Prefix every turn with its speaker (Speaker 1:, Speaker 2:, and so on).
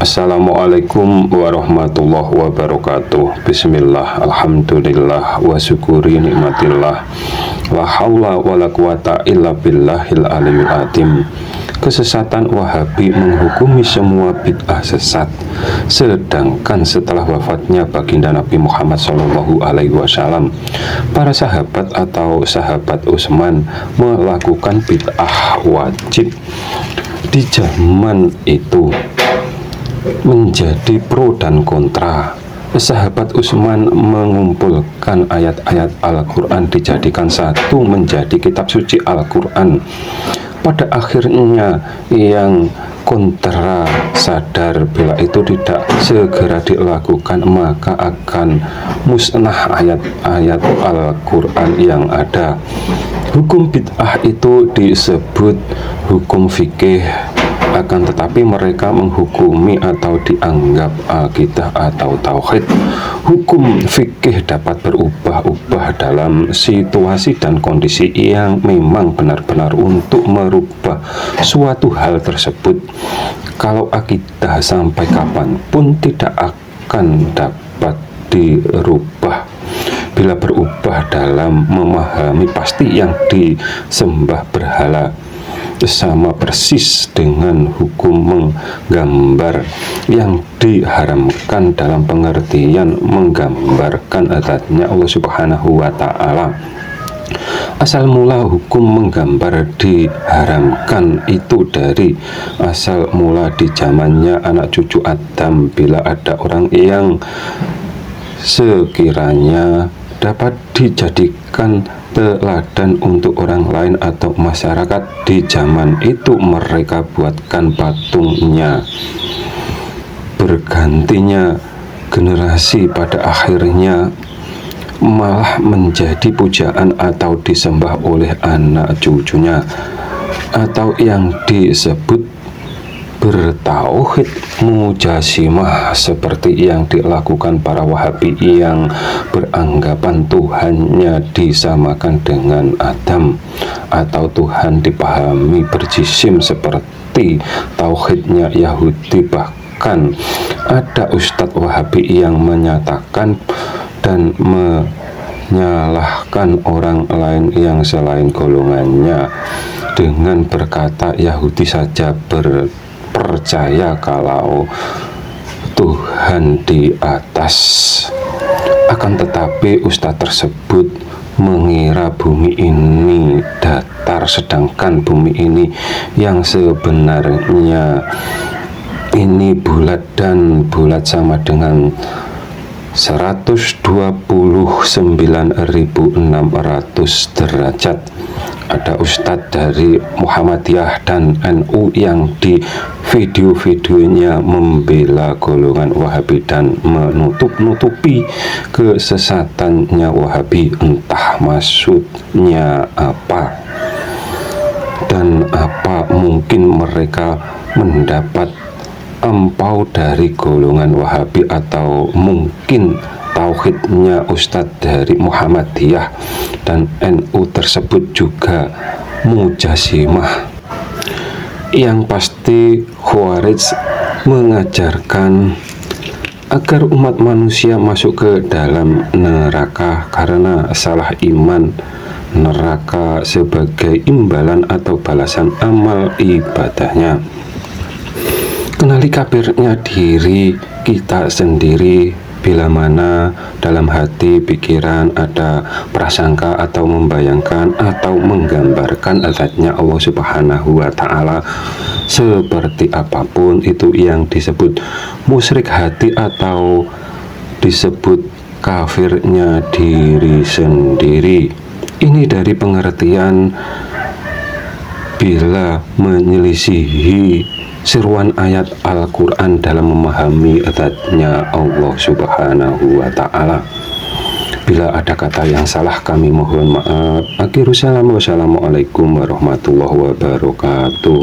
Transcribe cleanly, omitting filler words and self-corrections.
Speaker 1: Assalamualaikum warahmatullahi wabarakatuh. Bismillah, alhamdulillah, wa syukuri nikmatillah. La haula wa la quwata illa billahil aliyul azim. Kesesatan Wahabi menghukumi semua bid'ah sesat. Sedangkan setelah wafatnya baginda Nabi Muhammad SAW, para sahabat atau sahabat Utsman melakukan bid'ah wajib. Di zaman itu menjadi pro dan kontra. Sahabat Utsman mengumpulkan ayat-ayat Al-Quran dijadikan satu menjadi kitab suci Al-Quran. Pada akhirnya yang kontra sadar bila itu tidak segera dilakukan maka akan musnah ayat-ayat Al-Quran yang ada. Hukum bid'ah itu disebut hukum fikih, akan tetapi mereka menghukumi atau dianggap akidah atau tauhid. Hukum fikih dapat berubah-ubah dalam situasi dan kondisi yang memang benar-benar untuk merubah suatu hal tersebut. Kalau akidah sampai kapanpun tidak akan dapat dirubah. Bila berubah dalam memahami pasti yang disembah berhala, sama persis dengan hukum menggambar yang diharamkan dalam pengertian menggambarkan zatnya Allah Subhanahu wa ta'ala. Asal mula hukum menggambar diharamkan itu dari asal mula di zamannya anak cucu Adam, bila ada orang yang sekiranya dapat dijadikan teladan untuk orang lain atau masyarakat di zaman itu, mereka buatkan patungnya. Bergantinya generasi pada akhirnya malah menjadi pujaan atau disembah oleh anak cucunya, atau yang disebut bertauhid mujasimah, seperti yang dilakukan para Wahabi yang beranggapan Tuhannya disamakan dengan Adam, atau Tuhan dipahami berjisim seperti tauhidnya Yahudi. Bahkan ada Ustadz Wahabi yang menyatakan dan menyalahkan orang lain yang selain golongannya dengan berkata Yahudi saja percaya kalau Tuhan di atas. Akan tetapi ustadz tersebut mengira bumi ini datar, sedangkan bumi ini yang sebenarnya ini bulat, dan bulat sama dengan 129.600 derajat. Ada ustadz dari Muhammadiyah dan NU yang di video-videonya membela golongan Wahabi dan menutup-nutupi kesesatannya Wahabi, entah maksudnya apa dan apa mungkin mereka mendapat empau dari golongan Wahabi, atau mungkin tauhidnya ustadz dari Muhammadiyah dan NU tersebut juga mujasimah. Yang pasti Khawarij mengajarkan agar umat manusia masuk ke dalam neraka karena salah iman. Neraka sebagai imbalan atau balasan amal ibadahnya. Kenali kafirnya diri kita sendiri. Bila mana dalam hati pikiran ada prasangka atau membayangkan atau menggambarkan zatnya Allah Subhanahu wa ta'ala, seperti apapun itu yang disebut musyrik hati atau disebut kafirnya diri sendiri. Ini dari pengertian bila menyelisihi seruan ayat Al-Quran dalam memahami zatnya Allah Subhanahu wa ta'ala. Bila ada kata yang salah kami mohon maaf. Akhirus salam, wassalamualaikum warahmatullahi wabarakatuh.